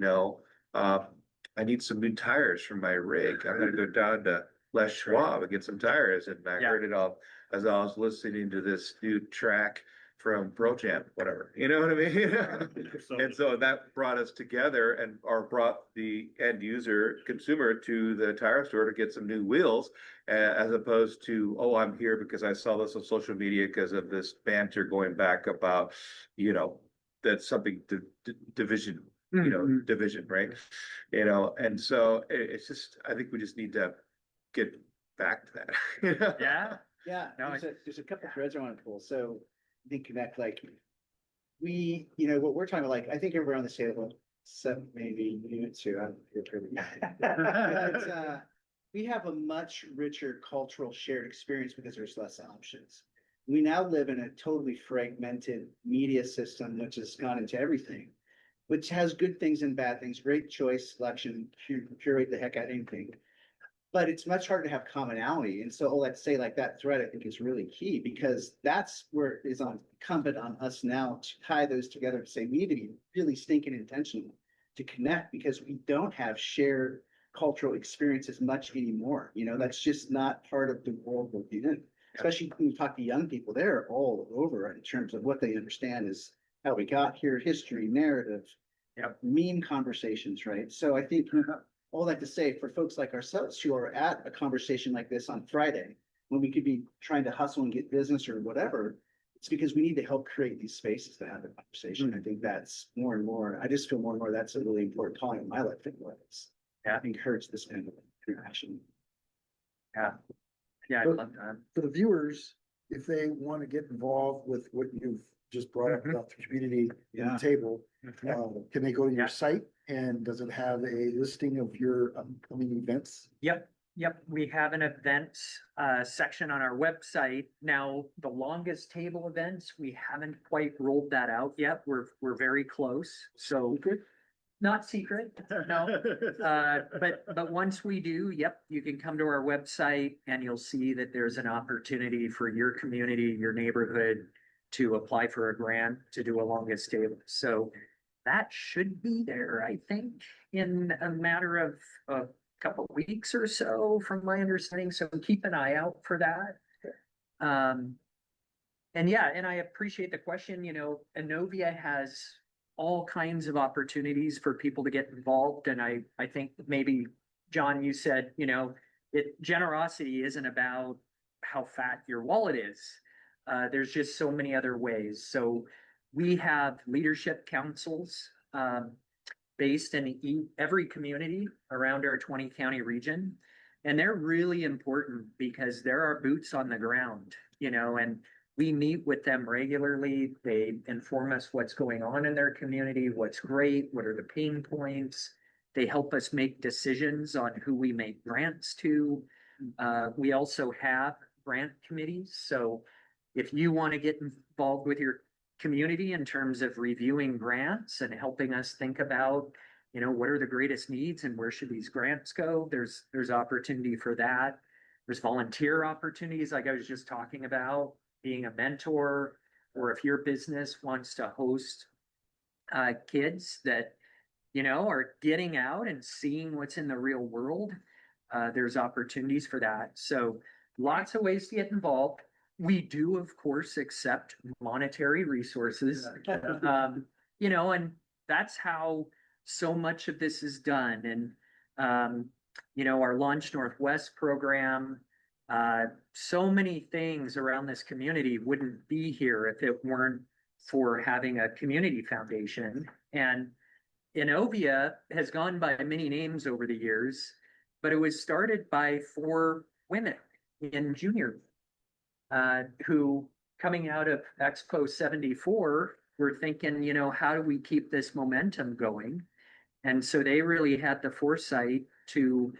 I need some new tires for my rig. I'm going to go down to Les Schwab and get some tires. And I heard it all as I was listening to this new track from Pearl Jam, whatever, you know what I mean? And so that brought us together brought the end user consumer to the tire store to get some new wheels, as opposed to, oh, I'm here because I saw this on social media because of this banter going back about, that's something division, division, right? And so it's just, I think we just need to get back to that. Yeah, No, there's a couple threads I want to pull. So I think connect, like, what we're talking about, like, I think everybody on the table, seven, maybe even two, I'm pretty. But, we have a much richer cultural shared experience because there's less options. We now live in a totally fragmented media system, which has gone into everything, which has good things and bad things, great choice, selection, curate the heck out of anything. But it's much harder to have commonality. And so let's say, like, that thread, I think, is really key, because that's where it is incumbent on us now to tie those together, to say we need to be really stinking intentional to connect, because we don't have shared cultural experiences much anymore. That's just not part of the world we're in. Especially when you talk to young people, they're all over in terms of what they understand is how we got here, history, narrative, meme conversations, right? So I think all that to say, for folks like ourselves who are at a conversation like this on Friday, when we could be trying to hustle and get business or whatever, it's because we need to help create these spaces to have a conversation. I think that's more and more, I just feel more and more that's a really important calling in my life. Encourage this kind of interaction. I love that. For the viewers, if they want to get involved with what you've just brought up about the community and the table, can they go to your site, and does it have a listing of your upcoming events? Yep. We have an events section on our website. Now, the longest table events, we haven't quite rolled that out yet. We're very close. So not secret, no. But once we do, you can come to our website and you'll see that there's an opportunity for your community, your neighborhood to apply for a grant to do a longest table. So that should be there, I think, in a matter of a couple of weeks or so, from my understanding. So keep an eye out for that. And yeah, and I appreciate the question. Innovia has all kinds of opportunities for people to get involved. And I think maybe, John, you said, generosity isn't about how fat your wallet is. There's just so many other ways. So we have leadership councils based in every community around our 20 county region. And they're really important because there are boots on the ground, and we meet with them regularly. They inform us what's going on in their community, what's great, what are the pain points. They help us make decisions on who we make grants to. We also have grant committees. So if you want to get involved with your community in terms of reviewing grants and helping us think about, what are the greatest needs and where should these grants go, there's opportunity for that. There's volunteer opportunities, like I was just talking about, being a mentor, or if your business wants to host kids that, are getting out and seeing what's in the real world, there's opportunities for that. So lots of ways to get involved. We do, of course, accept monetary resources, and that's how so much of this is done. And, our Launch Northwest program, so many things around this community wouldn't be here if it weren't for having a community foundation. And Innovia has gone by many names over the years, but it was started by 4 women in junior who, coming out of Expo 74, were thinking, how do we keep this momentum going? And so they really had the foresight to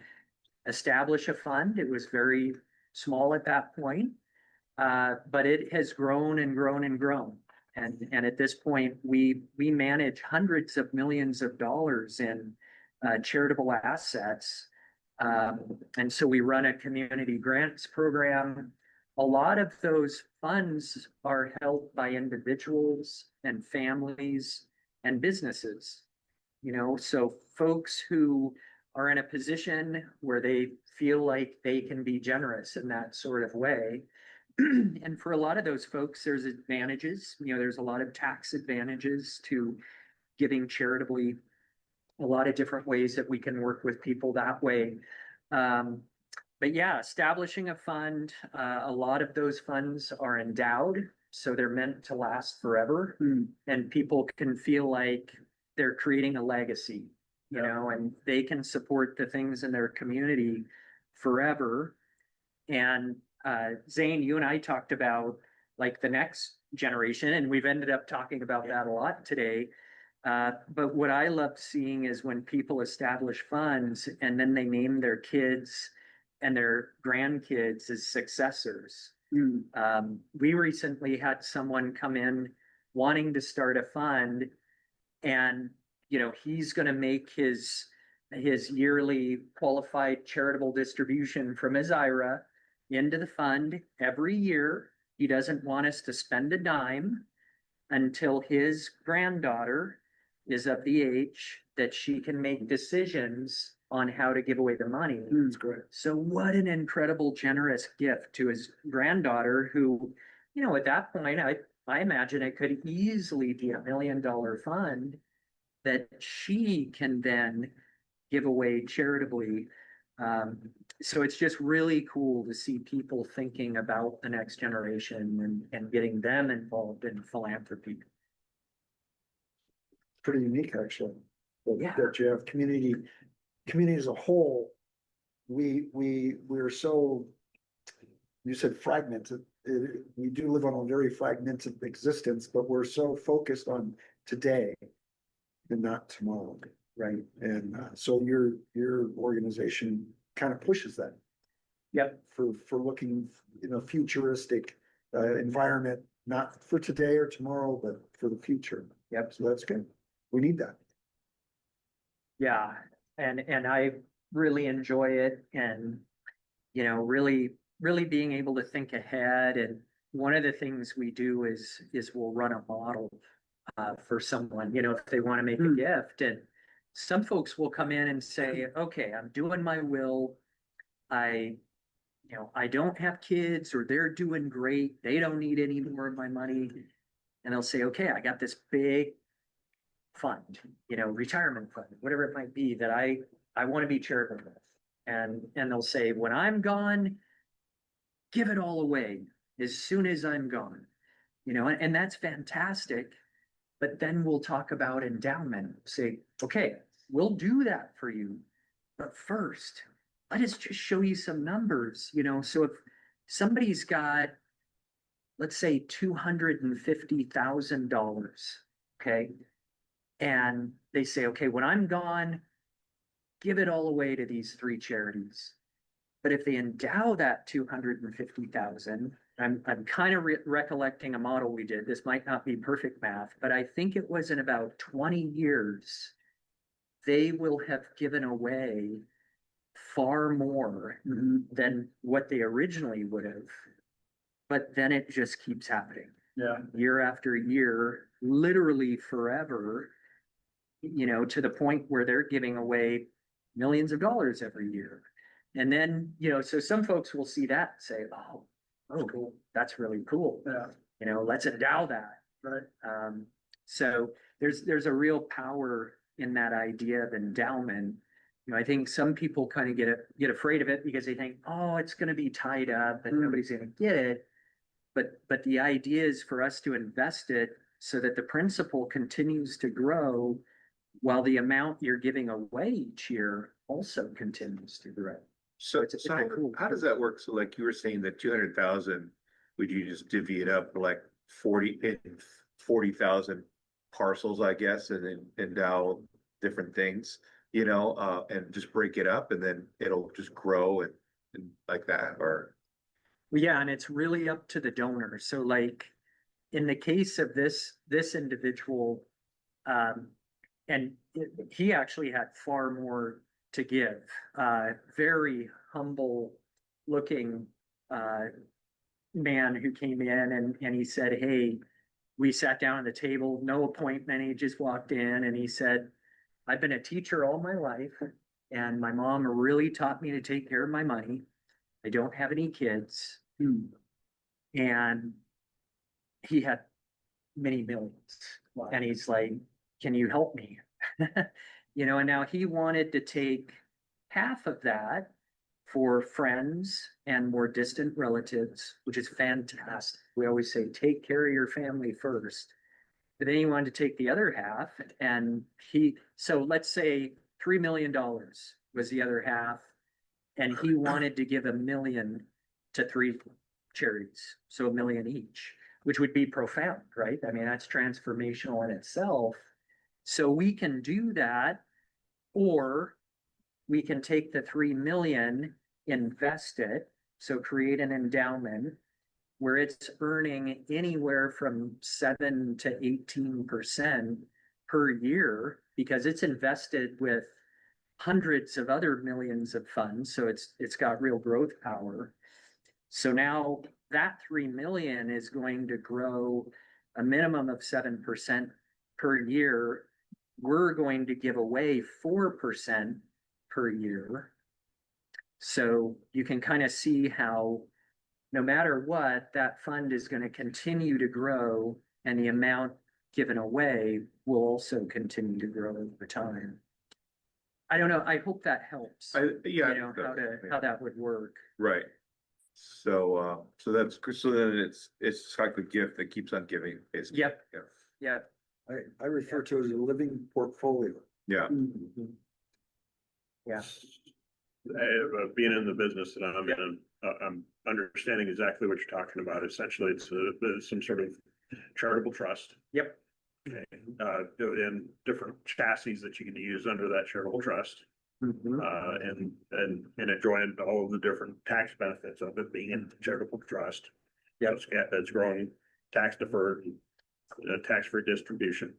establish a fund. It was very small at that point, but it has grown and grown and grown. And at this point, we manage hundreds of millions of dollars in charitable assets. And so we run a community grants program. A lot of those funds are held by individuals and families and businesses. So folks who are in a position where they feel like they can be generous in that sort of way. And for a lot of those folks, there's advantages. There's a lot of tax advantages to giving charitably, a lot of different ways that we can work with people that way. But yeah, establishing a fund, a lot of those funds are endowed, so they're meant to last forever. And people can feel like they're creating a legacy, and they can support the things in their community forever. And Zane, you and I talked about like the next generation, and we've ended up talking about that a lot today. But what I love seeing is when people establish funds and then they name their kids and their grandkids as successors. We recently had someone come in wanting to start a fund, and he's going to make his yearly qualified charitable distribution from his IRA into the fund every year. He doesn't want us to spend a dime until his granddaughter is of the age that she can make decisions on how to give away the money. That's great. So what an incredible, generous gift to his granddaughter who, at that point, I imagine it could easily be $1 million fund that she can then give away charitably. So it's just really cool to see people thinking about the next generation and getting them involved in philanthropy. Pretty unique, actually. Yeah. That you have community as a whole. We're so, you said fragmented. We do live on a very fragmented existence, but we're so focused on today and not tomorrow. Right. And so your organization kind of pushes that. Yep. For looking in a futuristic environment, not for today or tomorrow, but for the future. Yep. So that's good. We need that. Yeah. And I really enjoy it, and really being able to think ahead. And one of the things we do is we'll run a model for someone, you know, if they want to make a gift. And some folks will come in and say, okay, I'm doing my will. I don't have kids, or they're doing great. They don't need any more of my money. And they'll say, okay, I got this big fund, you know, retirement fund, whatever it might be, that I want to be charitable with. And they'll say, when I'm gone, give it all away as soon as I'm gone, you know, and that's fantastic. But then we'll talk about endowment, say, okay, we'll do that for you. But first, let us just show you some numbers, you know. So if somebody's got, let's say, $250,000, okay, and they say, okay, when I'm gone, give it all away to these three charities. But if they endow that 250,000, I'm kind of recollecting a model we did. This might not be perfect math, but I think it was in about 20 years, they will have given away far more than what they originally would have. But then it just keeps happening. Yeah. Year after year, literally forever, you know, to the point where they're giving away millions of dollars every year. And then, you know, so some folks will see that and say, oh, cool. That's really cool. Yeah. You know, let's endow that. Right. So there's a real power in that idea of endowment. You know, I think some people kind of get afraid of it because they think, oh, it's going to be tied up and nobody's going to get it. But the idea is for us to invest it so that the principal continues to grow while the amount you're giving away each year also continues to grow. So, It's so cool. how does that work? So like you were saying that 200,000, would you just divvy it up for like 40,000 parcels, I guess, and then endow different things, you know, and just break it up and then it'll just grow and like that, or? Yeah, and it's really up to the donor. So like in the case of this individual, and he actually had far more to give. Very humble looking man who came in and he said, hey, we sat down at the table, no appointment. He just walked in and he said, I've been a teacher all my life and my mom really taught me to take care of my money. I don't have any kids. And he had many millions. Wow. And he's like, can you help me? You know, and now he wanted to take half of that for friends and more distant relatives, which is fantastic. We always say, take care of your family first. But then he wanted to take the other half and so let's say $3 million was the other half. And he wanted to give $1 million to three charities. So $1 million each, which would be profound, right? I mean, that's transformational in itself. So we can do that, or we can take the 3 million, invest it, so create an endowment where it's earning anywhere from 7 to 18% per year because it's invested with hundreds of other millions of funds. So it's got real growth power. So now that 3 million is going to grow a minimum of 7% per year. We're going to give away 4% per year. So you can kind of see how no matter what, that fund is going to continue to grow and the amount given away will also continue to grow over time. I don't know. I hope that helps. Yeah. You know, how that would work. Right. So, so then it's like a gift that keeps on giving, basically. Yep. Yeah. Yeah. I refer to it as a living portfolio. Yeah. Yeah. Being in the business that I'm in, I'm understanding exactly what you're talking about. Essentially, it's some sort of charitable trust. Yep. Okay. And different chassis that you can use under that charitable trust. And enjoying all of the different tax benefits of it being in the charitable trust. Yeah, it's growing, tax deferred, tax-free distribution.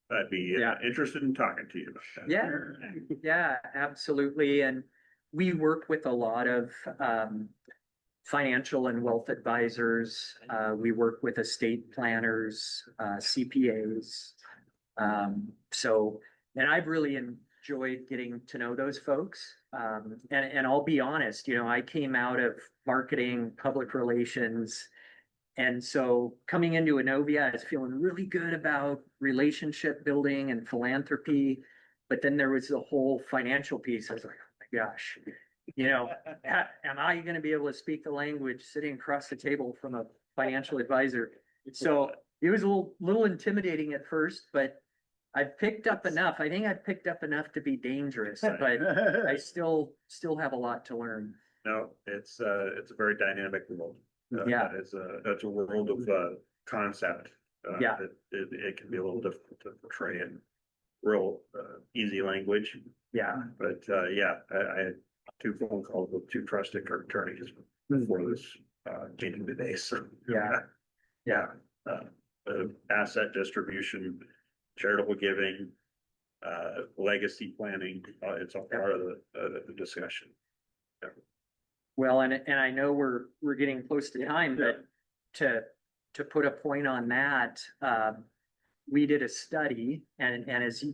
I'd be interested in talking to you about that. Yeah, absolutely. And we work with a lot of financial and wealth advisors. We work with estate planners, CPAs. So, and I've really enjoyed getting to know those folks. And I'll be honest, I came out of marketing, public relations. And so coming into Innovia, I was feeling really good about relationship building and philanthropy. But then there was the whole financial piece. I was like, oh my gosh, am I going to be able to speak the language sitting across the table from a financial advisor? So it was a little intimidating at first, but I've picked up enough. I think I've picked up enough to be dangerous, but I still have a lot to learn. No, it's a very dynamic world. Yeah. That's a world of concept. Yeah. It can be a little difficult to portray in real easy language. Yeah. But yeah, I had 2 phone calls with 2 trusted attorneys before this meeting today. So Yeah. Asset distribution, charitable giving, legacy planning, it's all part of the discussion. Well, and I know we're getting close to time, but to put a point on that, we did a study, and as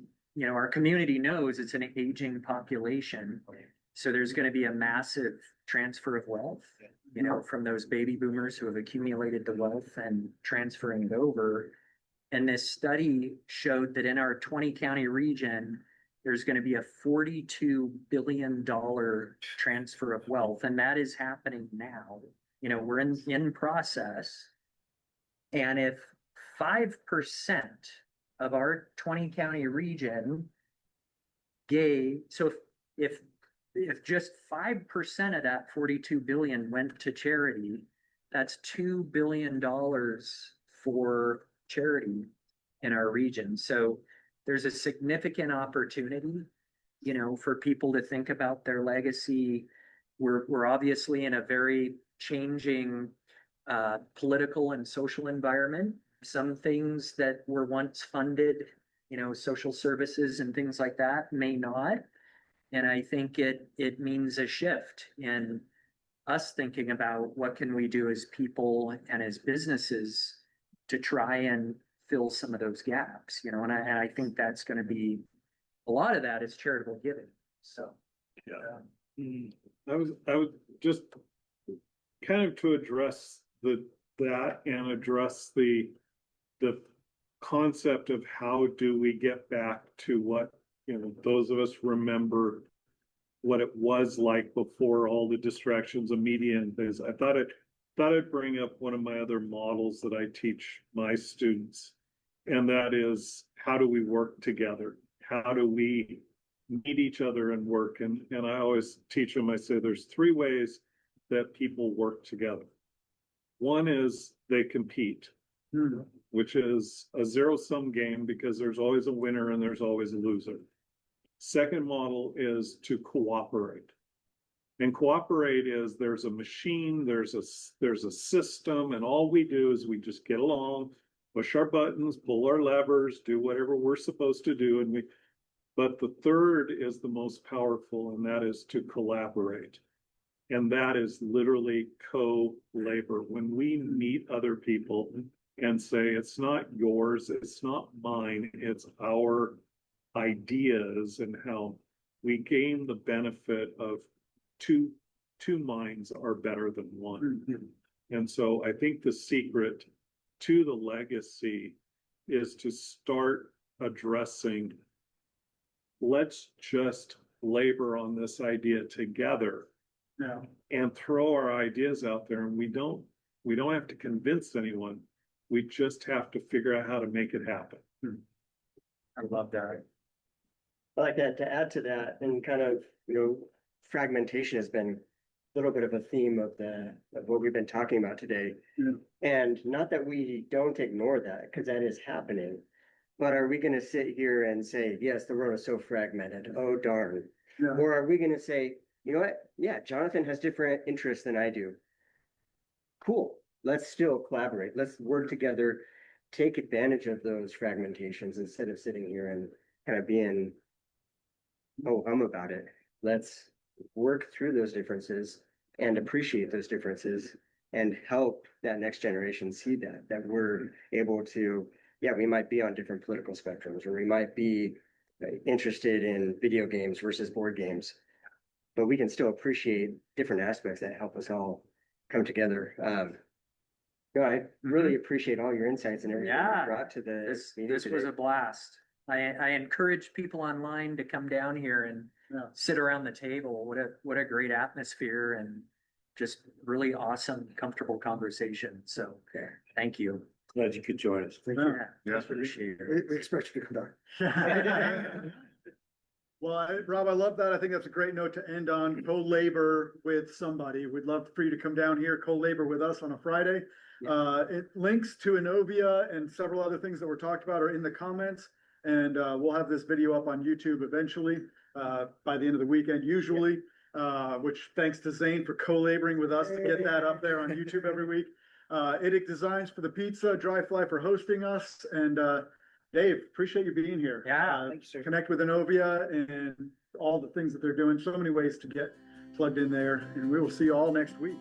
our community knows, it's an aging population. So there's going to be a massive transfer of wealth, from those baby boomers who have accumulated the wealth and transferring it over. And this study showed that in our 20-county region, there's going to be a $42 billion transfer of wealth. And that is happening now. We're in process. And if 5% of our 20-county region so if just 5% of that 42 billion went to charity, that's $2 billion for charity in our region. So there's a significant opportunity, for people to think about their legacy. We're obviously in a very changing political and social environment. Some things that were once funded, social services and things like that may not. And I think it means a shift in us thinking about what can we do as people and as businesses to try and fill some of those gaps, and I think that's going to be a lot of that is charitable giving. So I was just kind of to address that and address the concept of how do we get back to what those of us remember what it was like before all the distractions of media and things. I thought I'd bring up one of my other models that I teach my students, and that is, how do we work together? How do we meet each other and work? And I always teach them, I say there's 3 ways that people work together. One is they compete, which is a zero-sum game because there's always a winner and there's always a loser. Second model is to cooperate. And cooperate is there's a machine, there's a system, and all we do is we just get along, push our buttons, pull our levers, do whatever we're supposed to do. But the third is the most powerful, and that is to collaborate. And that is literally co-labor. When we meet other people and say, it's not yours, it's not mine, it's our ideas, and how we gain the benefit of two minds are better than one. And so I think the secret to the legacy is to start addressing, let's just labor on this idea together and throw our ideas out there. And we don't have to convince anyone. We just have to figure out how to make it happen. I love that. I like that. To add to that, and kind of, fragmentation has been a little bit of a theme of what we've been talking about today. And not that we don't ignore that, because that is happening, but are we going to sit here and say, yes, the world is so fragmented, oh darn. Or are we going to say, you know what? Yeah, Jonathan has different interests than I do. Cool. Let's still collaborate. Let's work together, take advantage of those fragmentations instead of sitting here and kind of being, oh, I'm about it. Let's work through those differences and appreciate those differences and help that next generation see that we're able to, yeah, we might be on different political spectrums, or we might be interested in video games versus board games, but we can still appreciate different aspects that help us all come together. No, I really appreciate all your insights and everything you Yeah. brought to the This meeting was today. a blast. I encourage people online to come down here and sit around the table. What a great atmosphere and just really awesome, comfortable conversation. So thank you. Glad you could join us. Yeah. Appreciate it. We expect you to come down. Well, Rob, I love that. I think that's a great note to end on. Co-labor with somebody. We'd love for you to come down here, co-labor with us on a Friday. It links to Innovia and several other things that were talked about are in the comments. And we'll have this video up on YouTube eventually, by the end of the weekend, usually. Which thanks to Zane for co-laboring with us to get that up there on YouTube every week. Idic Designs for the pizza, Dry Fly for hosting us, and Dave, appreciate you being here. Yeah. Thank you, sir. Connect with Innovia and all the things that they're doing. So many ways to get plugged in there, and we will see you all next week.